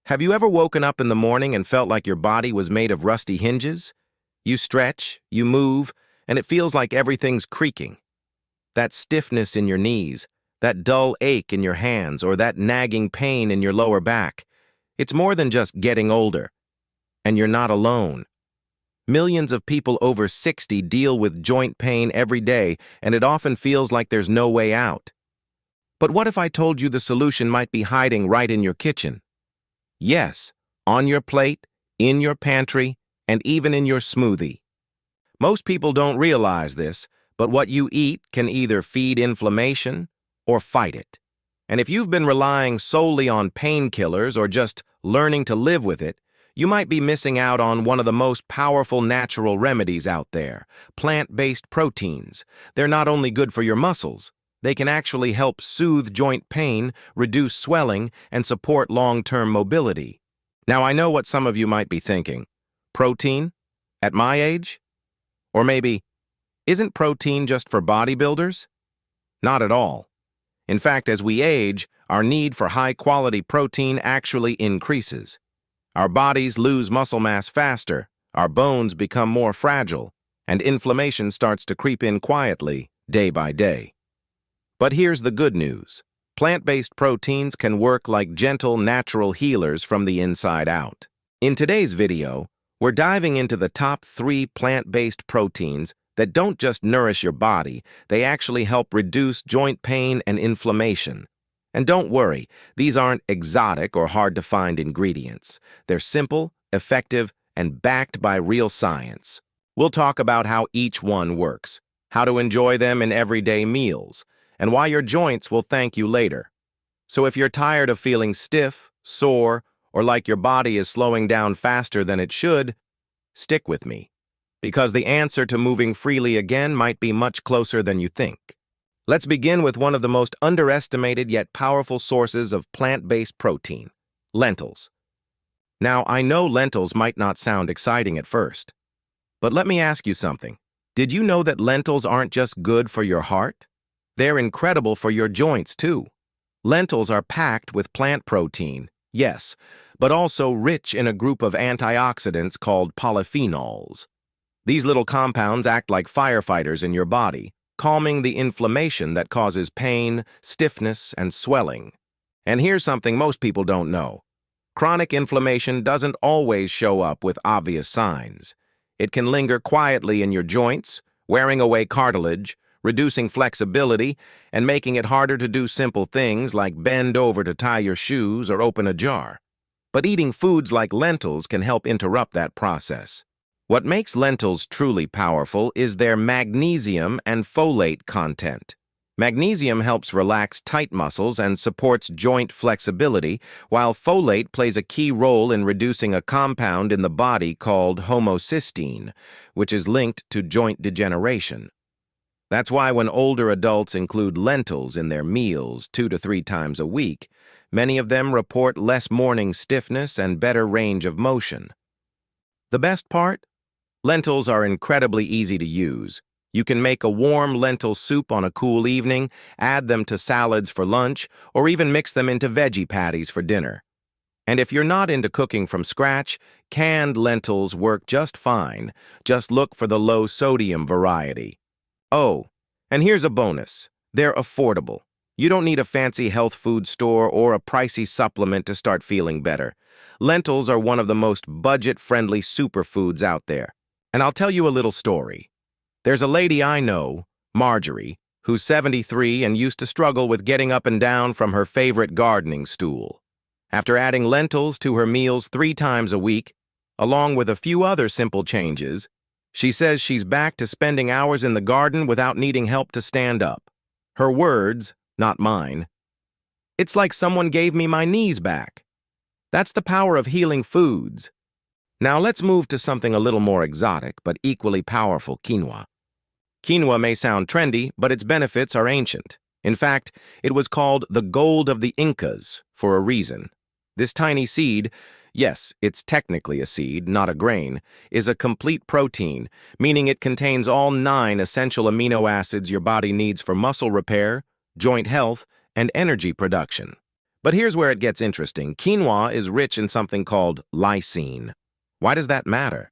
Have you ever woken up in the morning and felt like your body was made of rusty hinges? You stretch, you move, and it feels like everything's creaking. That stiffness in your knees, that dull ache in your hands, or that nagging pain in your lower back. It's more than just getting older. And you're not alone. Millions of people over 60 deal with joint pain every day, and it often feels like there's no way out. But what if I told you the solution might be hiding right in your kitchen? Yes, on your plate, in your pantry, and even in your smoothie. Most people don't realize this, but what you eat can either feed inflammation or fight it. And if you've been relying solely on painkillers or just learning to live with it, you might be missing out on one of the most powerful natural remedies out there, plant-based proteins. They're not only good for your muscles, they can actually help soothe joint pain, reduce swelling, and support long-term mobility. Now, I know what some of you might be thinking. Protein? At my age? Or maybe, isn't protein just for bodybuilders? Not at all. In fact, as we age, our need for high-quality protein actually increases. Our bodies lose muscle mass faster, our bones become more fragile, and inflammation starts to creep in quietly, day by day. But here's the good news. Plant-based proteins can work like gentle, natural healers from the inside out. In today's video, we're diving into the top 3 plant-based proteins that don't just nourish your body, they actually help reduce joint pain and inflammation. And don't worry, these aren't exotic or hard-to-find ingredients. They're simple, effective, and backed by real science. We'll talk about how each one works, how to enjoy them in everyday meals, and why your joints will thank you later. So if you're tired of feeling stiff, sore, or like your body is slowing down faster than it should, stick with me, because the answer to moving freely again might be much closer than you think. Let's begin with one of the most underestimated yet powerful sources of plant-based protein, lentils. Now, I know lentils might not sound exciting at first, but let me ask you something. Did you know that lentils aren't just good for your heart? They're incredible for your joints, too. Lentils are packed with plant protein, yes, but also rich in a group of antioxidants called polyphenols. These little compounds act like firefighters in your body, calming the inflammation that causes pain, stiffness, and swelling. And here's something most people don't know. Chronic inflammation doesn't always show up with obvious signs. It can linger quietly in your joints, wearing away cartilage, reducing flexibility, and making it harder to do simple things like bend over to tie your shoes or open a jar. But eating foods like lentils can help interrupt that process. What makes lentils truly powerful is their magnesium and folate content. Magnesium helps relax tight muscles and supports joint flexibility, while folate plays a key role in reducing a compound in the body called homocysteine, which is linked to joint degeneration. That's why when older adults include lentils in their meals 2 to 3 times a week, many of them report less morning stiffness and better range of motion. The best part? Lentils are incredibly easy to use. You can make a warm lentil soup on a cool evening, add them to salads for lunch, or even mix them into veggie patties for dinner. And if you're not into cooking from scratch, canned lentils work just fine. Just look for the low-sodium variety. Oh, and here's a bonus. They're affordable. You don't need a fancy health food store or a pricey supplement to start feeling better. Lentils are one of the most budget-friendly superfoods out there. And I'll tell you a little story. There's a lady I know, Marjorie, who's 73 and used to struggle with getting up and down from her favorite gardening stool. After adding lentils to her meals 3 times a week, along with a few other simple changes, she says she's back to spending hours in the garden without needing help to stand up. Her words, not mine. It's like someone gave me my knees back. That's the power of healing foods. Now let's move to something a little more exotic, but equally powerful, quinoa. Quinoa may sound trendy, but its benefits are ancient. In fact, it was called the gold of the Incas for a reason. This tiny seed, yes, it's technically a seed, not a grain, is a complete protein, meaning it contains all 9 essential amino acids your body needs for muscle repair, joint health, and energy production. But here's where it gets interesting. Quinoa is rich in something called lysine. Why does that matter?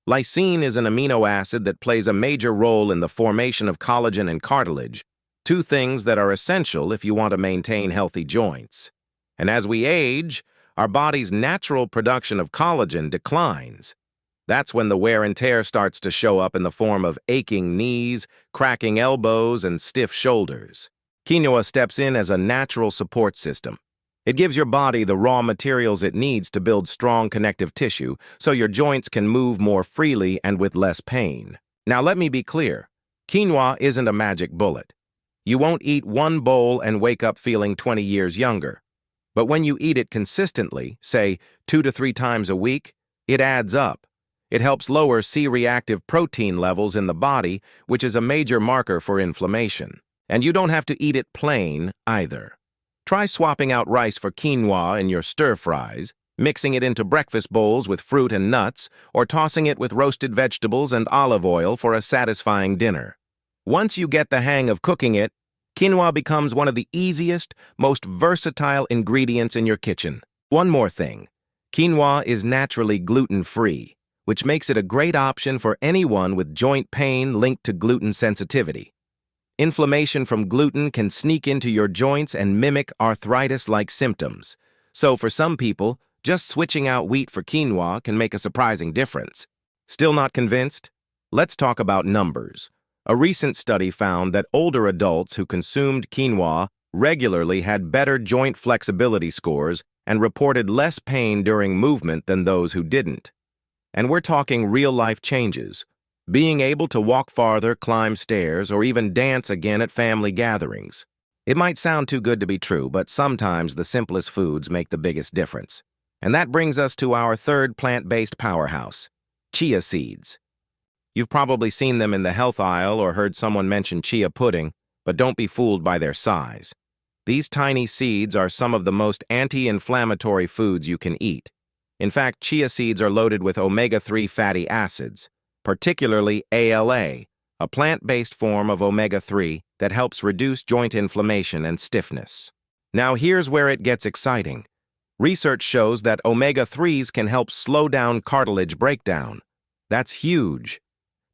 Lysine is an amino acid that plays a major role in the formation of collagen and cartilage, two things that are essential if you want to maintain healthy joints. And as we age, our body's natural production of collagen declines. That's when the wear and tear starts to show up in the form of aching knees, cracking elbows, and stiff shoulders. Quinoa steps in as a natural support system. It gives your body the raw materials it needs to build strong connective tissue so your joints can move more freely and with less pain. Now let me be clear. Quinoa isn't a magic bullet. You won't eat one bowl and wake up feeling 20 years younger. But when you eat it consistently, say 2 to 3 times a week, it adds up. It helps lower C-reactive protein levels in the body, which is a major marker for inflammation. And you don't have to eat it plain either. Try swapping out rice for quinoa in your stir-fries, mixing it into breakfast bowls with fruit and nuts, or tossing it with roasted vegetables and olive oil for a satisfying dinner. Once you get the hang of cooking it, quinoa becomes one of the easiest, most versatile ingredients in your kitchen. One more thing. Quinoa is naturally gluten-free, which makes it a great option for anyone with joint pain linked to gluten sensitivity. Inflammation from gluten can sneak into your joints and mimic arthritis-like symptoms. So for some people, just switching out wheat for quinoa can make a surprising difference. Still not convinced? Let's talk about numbers. A recent study found that older adults who consumed quinoa regularly had better joint flexibility scores and reported less pain during movement than those who didn't. And we're talking real-life changes. Being able to walk farther, climb stairs, or even dance again at family gatherings. It might sound too good to be true, but sometimes the simplest foods make the biggest difference. And that brings us to our third plant-based powerhouse, chia seeds. You've probably seen them in the health aisle or heard someone mention chia pudding, but don't be fooled by their size. These tiny seeds are some of the most anti-inflammatory foods you can eat. In fact, chia seeds are loaded with omega-3 fatty acids, particularly ALA, a plant-based form of omega-3 that helps reduce joint inflammation and stiffness. Now here's where it gets exciting. Research shows that omega-3s can help slow down cartilage breakdown. That's huge,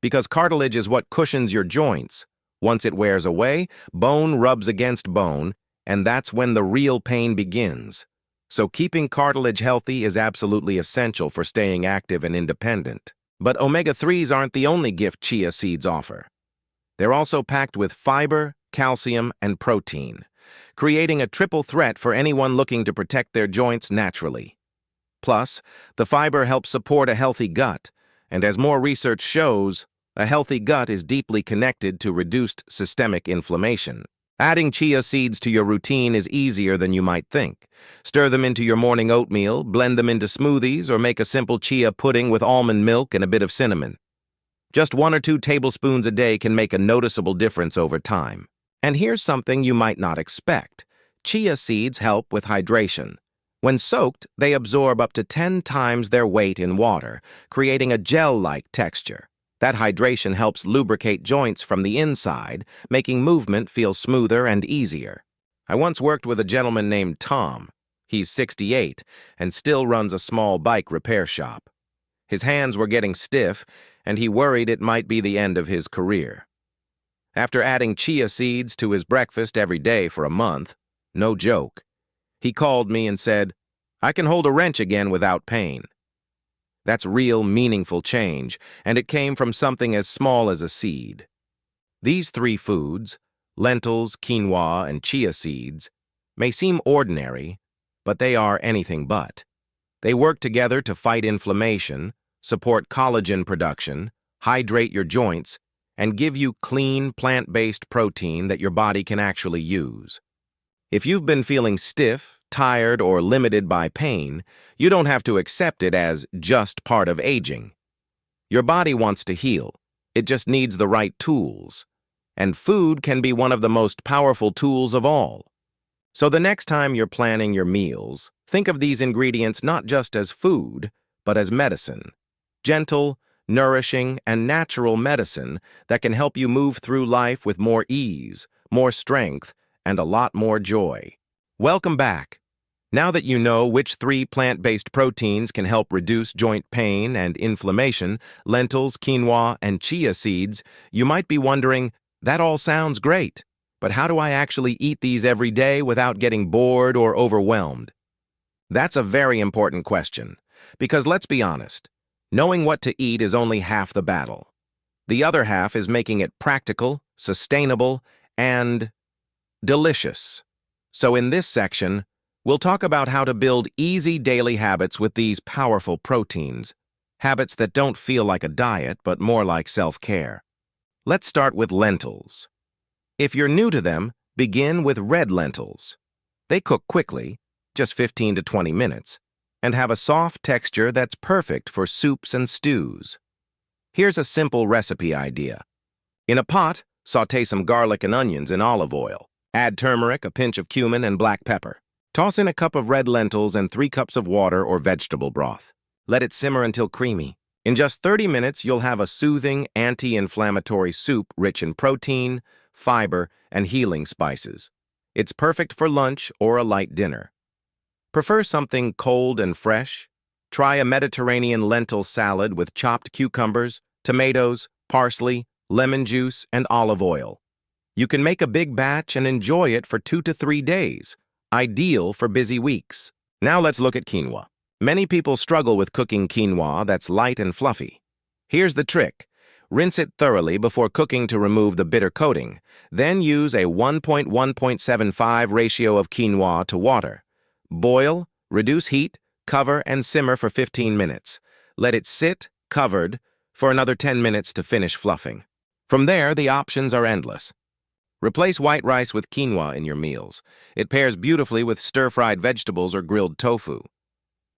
because cartilage is what cushions your joints. Once it wears away, bone rubs against bone, and that's when the real pain begins. So keeping cartilage healthy is absolutely essential for staying active and independent. But omega-3s aren't the only gift chia seeds offer. They're also packed with fiber, calcium, and protein, creating a triple threat for anyone looking to protect their joints naturally. Plus, the fiber helps support a healthy gut, and as more research shows, a healthy gut is deeply connected to reduced systemic inflammation. Adding chia seeds to your routine is easier than you might think. Stir them into your morning oatmeal, blend them into smoothies, or make a simple chia pudding with almond milk and a bit of cinnamon. Just 1 or 2 tablespoons a day can make a noticeable difference over time. And here's something you might not expect. Chia seeds help with hydration. When soaked, they absorb up to 10 times their weight in water, creating a gel-like texture. That hydration helps lubricate joints from the inside, making movement feel smoother and easier. I once worked with a gentleman named Tom. He's 68 and still runs a small bike repair shop. His hands were getting stiff, and he worried it might be the end of his career. After adding chia seeds to his breakfast every day for a month, no joke, he called me and said, "I can hold a wrench again without pain." That's real, meaningful change, and it came from something as small as a seed. These 3 foods, lentils, quinoa, and chia seeds, may seem ordinary, but they are anything but. They work together to fight inflammation, support collagen production, hydrate your joints, and give you clean, plant-based protein that your body can actually use. If you've been feeling stiff, tired, or limited by pain, you don't have to accept it as just part of aging. Your body wants to heal. It just needs the right tools. And food can be one of the most powerful tools of all. So the next time you're planning your meals, think of these ingredients not just as food, but as medicine. Gentle, nourishing, and natural medicine that can help you move through life with more ease, more strength, and a lot more joy. Welcome back. Now that you know which 3 plant-based proteins can help reduce joint pain and inflammation, lentils, quinoa, and chia seeds, you might be wondering, that all sounds great, but how do I actually eat these every day without getting bored or overwhelmed? That's a very important question, because let's be honest, knowing what to eat is only half the battle. The other half is making it practical, sustainable, and delicious. So in this section, we'll talk about how to build easy daily habits with these powerful proteins, habits that don't feel like a diet but more like self-care. Let's start with lentils. If you're new to them, begin with red lentils. They cook quickly, just 15 to 20 minutes, and have a soft texture that's perfect for soups and stews. Here's a simple recipe idea. In a pot, sauté some garlic and onions in olive oil. Add turmeric, a pinch of cumin, and black pepper. Toss in a cup of red lentils and 3 cups of water or vegetable broth. Let it simmer until creamy. In just 30 minutes, you'll have a soothing, anti-inflammatory soup rich in protein, fiber, and healing spices. It's perfect for lunch or a light dinner. Prefer something cold and fresh? Try a Mediterranean lentil salad with chopped cucumbers, tomatoes, parsley, lemon juice, and olive oil. You can make a big batch and enjoy it for 2 to 3 days, ideal for busy weeks. Now let's look at quinoa. Many people struggle with cooking quinoa that's light and fluffy. Here's the trick. Rinse it thoroughly before cooking to remove the bitter coating. Then use a 1:1.75 ratio of quinoa to water. Boil, reduce heat, cover, and simmer for 15 minutes. Let it sit, covered, for another 10 minutes to finish fluffing. From there, the options are endless. Replace white rice with quinoa in your meals. It pairs beautifully with stir-fried vegetables or grilled tofu.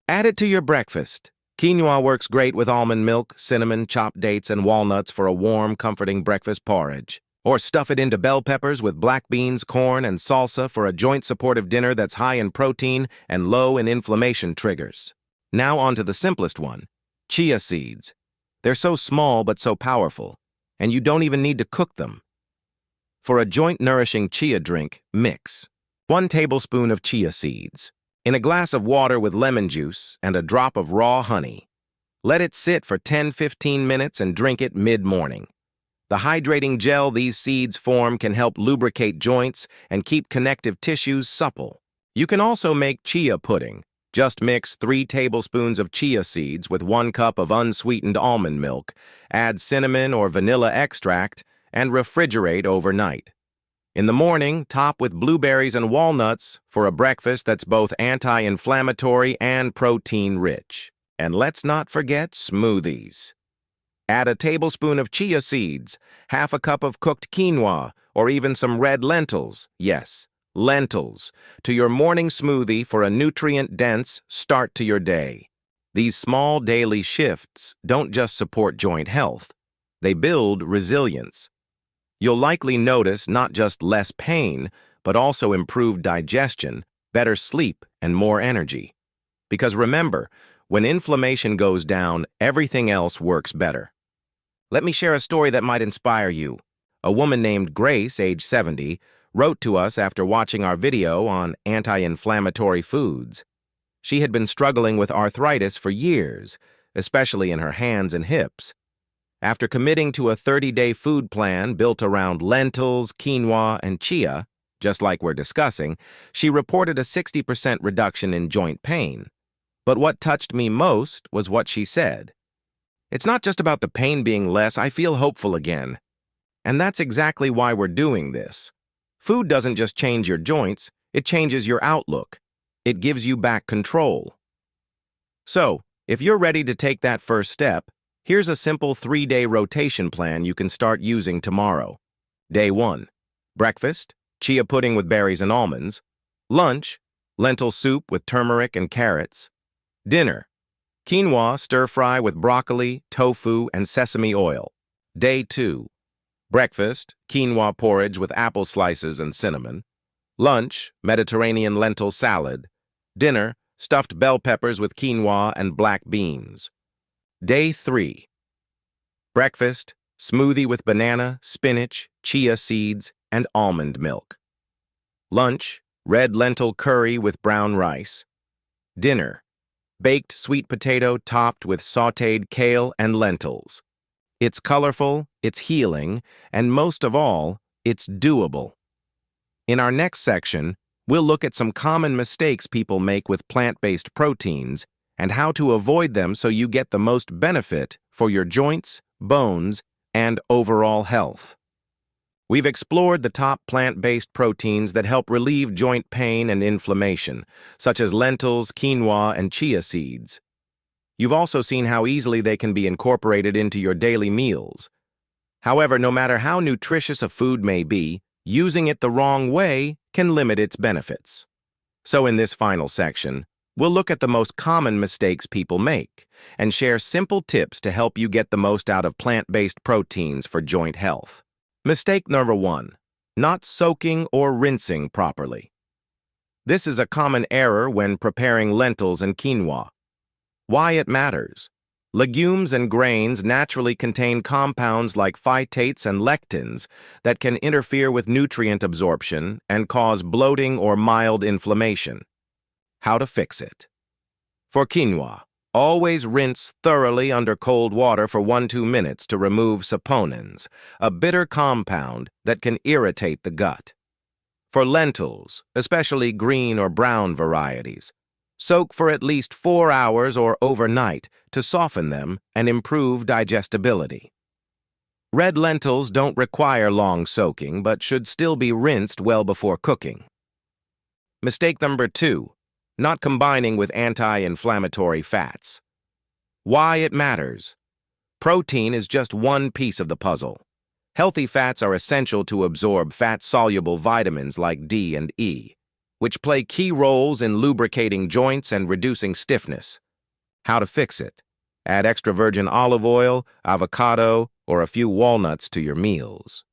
Add it to your breakfast. Quinoa works great with almond milk, cinnamon, chopped dates, and walnuts for a warm, comforting breakfast porridge. Or stuff it into bell peppers with black beans, corn, and salsa for a joint-supportive dinner that's high in protein and low in inflammation triggers. Now on to the simplest one, chia seeds. They're so small but so powerful, and you don't even need to cook them. For a joint-nourishing chia drink, mix 1 tablespoon of chia seeds in a glass of water with lemon juice and a drop of raw honey. Let it sit for 10-15 minutes and drink it mid-morning. The hydrating gel these seeds form can help lubricate joints and keep connective tissues supple. You can also make chia pudding. Just mix 3 tablespoons of chia seeds with 1 cup of unsweetened almond milk, add cinnamon or vanilla extract, and refrigerate overnight. In the morning, top with blueberries and walnuts for a breakfast that's both anti-inflammatory and protein-rich. And let's not forget smoothies. Add a tablespoon of chia seeds, half a cup of cooked quinoa, or even some red lentils, yes, lentils, to your morning smoothie for a nutrient-dense start to your day. These small daily shifts don't just support joint health, they build resilience. You'll likely notice not just less pain, but also improved digestion, better sleep, and more energy. Because remember, when inflammation goes down, everything else works better. Let me share a story that might inspire you. A woman named Grace, age 70, wrote to us after watching our video on anti-inflammatory foods. She had been struggling with arthritis for years, especially in her hands and hips. After committing to a 30-day food plan built around lentils, quinoa, and chia, just like we're discussing, she reported a 60% reduction in joint pain. But what touched me most was what she said. "It's not just about the pain being less, I feel hopeful again." And that's exactly why we're doing this. Food doesn't just change your joints, it changes your outlook. It gives you back control. So, if you're ready to take that first step, here's a simple 3-day rotation plan you can start using tomorrow. Day 1. Breakfast, chia pudding with berries and almonds. Lunch, lentil soup with turmeric and carrots. Dinner, quinoa stir-fry with broccoli, tofu, and sesame oil. Day 2. Breakfast, quinoa porridge with apple slices and cinnamon. Lunch, Mediterranean lentil salad. Dinner, stuffed bell peppers with quinoa and black beans. Day 3. Breakfast, smoothie with banana, spinach, chia seeds, and almond milk. Lunch, red lentil curry with brown rice. Dinner, baked sweet potato topped with sautéed kale and lentils. It's colorful, it's healing, and most of all, it's doable. In our next section, we'll look at some common mistakes people make with plant-based proteins and how to avoid them so you get the most benefit for your joints, bones, and overall health. We've explored the top plant-based proteins that help relieve joint pain and inflammation, such as lentils, quinoa, and chia seeds. You've also seen how easily they can be incorporated into your daily meals. However, no matter how nutritious a food may be, using it the wrong way can limit its benefits. So in this final section, we'll look at the most common mistakes people make and share simple tips to help you get the most out of plant-based proteins for joint health. Mistake number 1, not soaking or rinsing properly. This is a common error when preparing lentils and quinoa. Why it matters. Legumes and grains naturally contain compounds like phytates and lectins that can interfere with nutrient absorption and cause bloating or mild inflammation. How to fix it. For quinoa, always rinse thoroughly under cold water for 1-2 minutes to remove saponins, a bitter compound that can irritate the gut. For lentils, especially green or brown varieties, soak for at least 4 hours or overnight to soften them and improve digestibility. Red lentils don't require long soaking but should still be rinsed well before cooking. Mistake number 2, not combining with anti-inflammatory fats. Why it matters. Protein is just one piece of the puzzle. Healthy fats are essential to absorb fat-soluble vitamins like D and E, which play key roles in lubricating joints and reducing stiffness. How to fix it. Add extra virgin olive oil, avocado, or a few walnuts to your meals.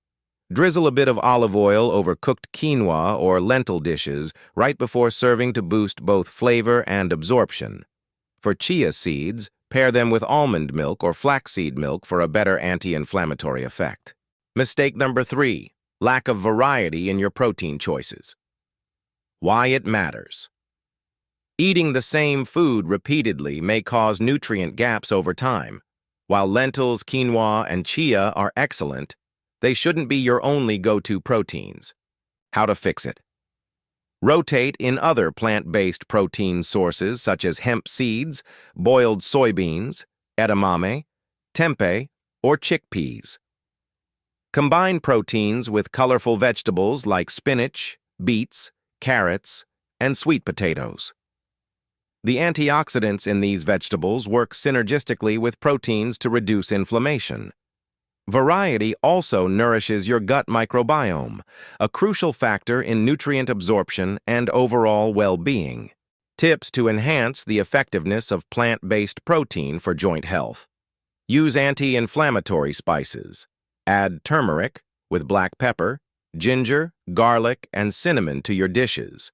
Drizzle a bit of olive oil over cooked quinoa or lentil dishes right before serving to boost both flavor and absorption. For chia seeds, pair them with almond milk or flaxseed milk for a better anti-inflammatory effect. Mistake number 3, lack of variety in your protein choices. Why it matters. Eating the same food repeatedly may cause nutrient gaps over time. While lentils, quinoa, and chia are excellent, they shouldn't be your only go-to proteins. How to fix it. Rotate in other plant-based protein sources such as hemp seeds, boiled soybeans, edamame, tempeh, or chickpeas. Combine proteins with colorful vegetables like spinach, beets, carrots, and sweet potatoes. The antioxidants in these vegetables work synergistically with proteins to reduce inflammation. Variety also nourishes your gut microbiome, a crucial factor in nutrient absorption and overall well-being. Tips to enhance the effectiveness of plant-based protein for joint health. Use anti-inflammatory spices. Add turmeric with black pepper, ginger, garlic, and cinnamon to your dishes.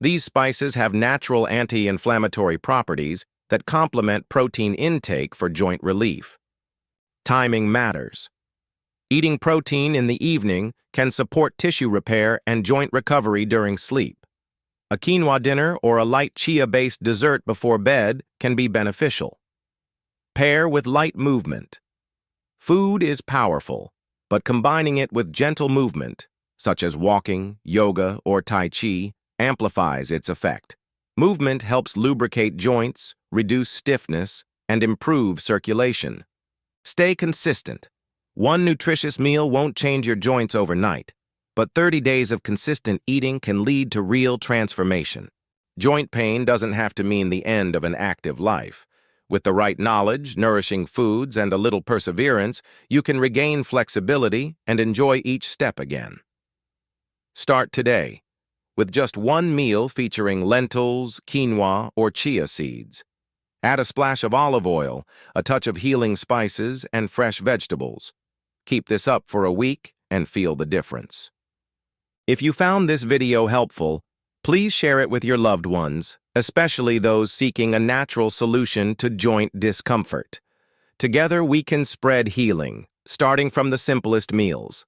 These spices have natural anti-inflammatory properties that complement protein intake for joint relief. Timing matters. Eating protein in the evening can support tissue repair and joint recovery during sleep. A quinoa dinner or a light chia-based dessert before bed can be beneficial. Pair with light movement. Food is powerful, but combining it with gentle movement, such as walking, yoga, or tai chi, amplifies its effect. Movement helps lubricate joints, reduce stiffness, and improve circulation. Stay consistent. One nutritious meal won't change your joints overnight, but 30 days of consistent eating can lead to real transformation. Joint pain doesn't have to mean the end of an active life. With the right knowledge, nourishing foods, and a little perseverance, you can regain flexibility and enjoy each step again. Start today with just one meal featuring lentils, quinoa, or chia seeds. Add a splash of olive oil, a touch of healing spices, and fresh vegetables. Keep this up for a week and feel the difference. If you found this video helpful, please share it with your loved ones, especially those seeking a natural solution to joint discomfort. Together we can spread healing, starting from the simplest meals.